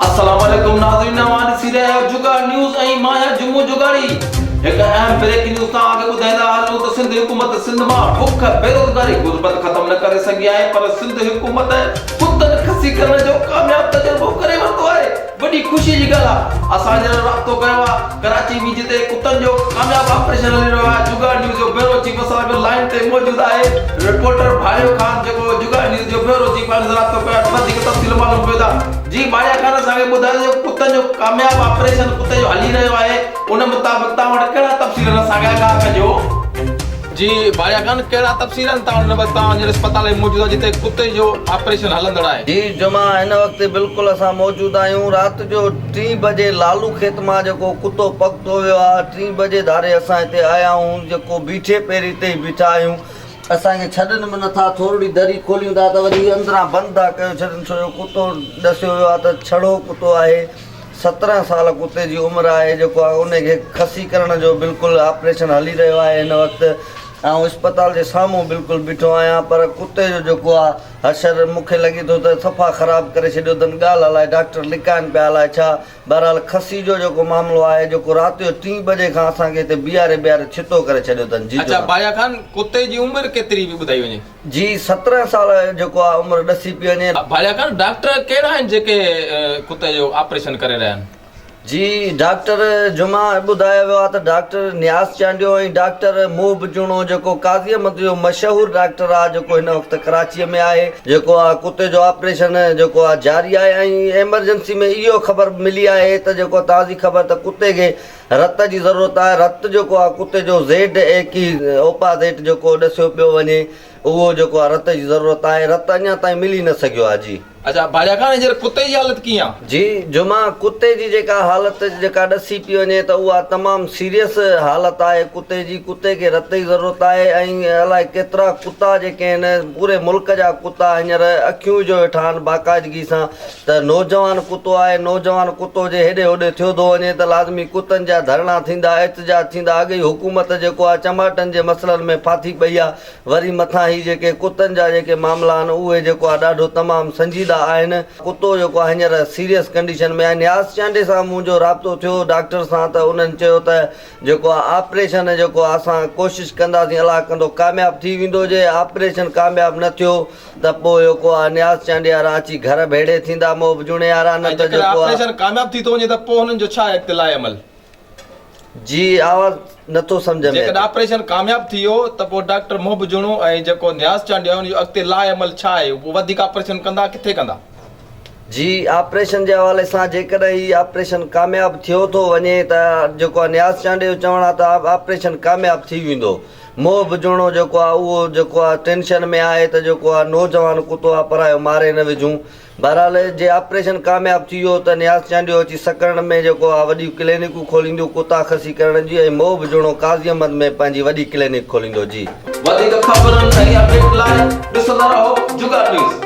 अस्सलामुअलैकुम नाज़रीन, नवान सीरे जुगाड़ न्यूज़ ऐं माया जुम्मो जुगाड़ी एक अहम ब्रेकिंग न्यूज़ तां आगे ॿुधाईंदा हलूं त सिंध हुकूमत सिंध मां बुख बेरोज़गारी गुर्बत ख़त्म न करे सघी आहे, पर सिंध हुकूमत कुतनि खसी करण जो कामयाब तजुर्बो करे वरितो आहे। वॾी ख़ुशी जी ॻाल्हि आहे। असां हींअर राब्तो कयो आहे कराची में, जिते कुतनि जो कामयाब ऑपरेशन हली रहियो आहे। जुगाड़ न्यूज़ जो ब्यूरो चीफ असां गॾु लाइन ते मौजूद आहे रिपोर्टर भाइयो ख़ान, जेको जुगाड़ न्यूज़ जो ब्यूरो चीफ आहे। राब्तो कयो आहे, वधीक तफ़सील मालूम कयो था। जी भाइया ख़ान, असांखे ॿुधायो कुतनि जो कामयाब ऑपरेशन कुते जो हली रहियो आहे, उन मुताबिक़ तव्हां वटि कहिड़ा तफ़सील असांखे आगाह कजो। जी भाइया ख़ान, कहिड़ा तफ़सील तव्हां अस्पताल में मौजूद आहे जिते कुते जो ऑपरेशन हलंदड़ आहे? जी जुमा हिन वक़्तु बिल्कुलु असां मौजूद आहियूं। राति जो 3 बजे लालू खेत मां जेको कुतो पकतो वियो आहे, 3 बजे धारे असां हिते आया आहियूं, जेको बीठे पेरी ते बीठा आहियूं। असांखे छॾनि बि नथा, थोरी दरी खोलियूं था त वरी अंदरां बंदि था कयो छॾनि, छो जो कुतो ॾसियो वियो आहे त छड़ो कुतो आहे। 17 साल कुते जी उमिरि आहे, जेको आहे उनखे खसी करण जो बिल्कुलु ऑपरेशन हली रहियो आहे हिन वक़्तु। ऐं अस्पताल जे साम्हूं बिल्कुलु बीठो आहियां, पर कुते जो जेको आहे हशर मूंखे लॻे थो त सफ़ा ख़राबु करे छॾियो अथनि। ॻाल्हि अलाए डॉक्टर लिकाइनि पिया अलाए छा। बहरहाल खसी जो जेको मामिलो आहे, जेको राति जो 3 बजे खां असांखे हिते बीहारे छितो करे छॾियो अथनि। जी अच्छा भाइया ख़ान, कुते जी उमिरि केतिरी बि ॿुधाई वञे? जी 17 साल जेको आहे उमिरि ॾसी पई वञे। भाइया ख़ान, डॉक्टर कहिड़ा आहिनि जेके कुते जो ऑपरेशन करे रहिया आहिनि? जी डॉक्टर जुमा ॿुधायो वियो आहे त डॉक्टर नियाज़ चांडियो ऐं डॉक्टर मोह बुजणो, जेको काज़ियमत जो मशहूरु डॉक्टर आहे, जेको हिन वक़्तु कराचीअ में आहे, जेको आहे कुते जो ऑपरेशन जेको आहे जारी आहे। ऐं एमरजेंसी में इहो ख़बर मिली आहे त जेको ताज़ी ख़बर त कुते खे रत जी ज़रूरत आहे। रत जेको आहे कुते जो ZAK ओपाज़ेट जेको ॾसियो पियो वञे, उहो जेको आहे रत जी ज़रूरत आहे। रत अञा ताईं मिली न सघियो आहे। जी अच्छा भाइया ख़ान, हींअर कुते जी हालत कीअं आहे? जी जुमा कुते जी जेका हालत जेका ॾसी पई वञे त उहा तमामु सीरियस हालत आहे कुते जी। कुते खे रत जी ज़रूरत आहे। ऐं अलाए केतिरा कुता जेके आहिनि, पूरे मुल्क जा कुता हींअर अखियूं जो वेठा आहिनि बाक़ाइदगी सां। त नौजवान कुतो आहे, नौजवान कुतो जे हेॾे होॾे थियो थो वञे त लाज़मी कुतनि जा धरना थींदा, एहतजाज थींदा। अॻे हुकूमत जेको आहे चमाटनि जे मसइलनि में फाथी पई आहे, वरी मथां ही जेके कुतनि जा जेके मामला आहिनि उहे जेको आहे ॾाढो तमामु संजीदा आहिनि। कुतो जेको आहे हींअर सीरियस कंडीशन में आहे। नियाज़ चांडे सां मुंहिंजो राब्तो थियो डॉक्टर सां, त उन्हनि चयो त जेको आहे ऑपरेशन जेको आहे असां कोशिशि कंदासीं, अलाह कंदो कामयाबु थी वेंदो। जे ऑपरेशन कामयाबु न थियो त पोइ जेको आहे नियाज़ चांडे वारा अची घर भेड़े थींदा, मोह बुजणे वारा। न त जेको ऑपरेशन कामयाबु थी थो वञे त पोइ हुननि जो छा इख़्तिलाए अमल? जी आवाज़ नथो सम्झ में। जेकॾहिं ऑपरेशन कामयाबु थी वियो त पोइ डॉक्टर मोह बुजणो ऐं जेको नियाज़ चांडियो हुनजो अॻिते लाइ अमल छा आहे? पोइ वधीक ऑपरेशन कंदा, किथे कंदा? जी ऑपरेशन जे हवाले सां जेकॾहिं ही ऑपरेशन कामयाबु थियो थो वञे त जेको आहे नियाज़ चांडे जो चवणु आहे त ऑपरेशन कामयाबु थी वेंदो। मोह बुजणो जेको आहे उहो जेको आहे टेंशन में आहे त जेको आहे नौजवान कुतो आहे परायो मारे न विझूं। बहरहाल जे ऑपरेशन कामयाबु थी वियो त नियाज़ चांडियो अची सकरण में जेको आहे वॾियूं क्लिनिकूं खोलींदो कुता खसी करण जी, ऐं मोह बुजणो काज़ियमत में पंहिंजी वॾी क्लिनिक खोलींदो। जी वधीक ख़बरनि ऐं अपडेट लाइ ॾिसंदा रहो जुगाड़ न्यूज़।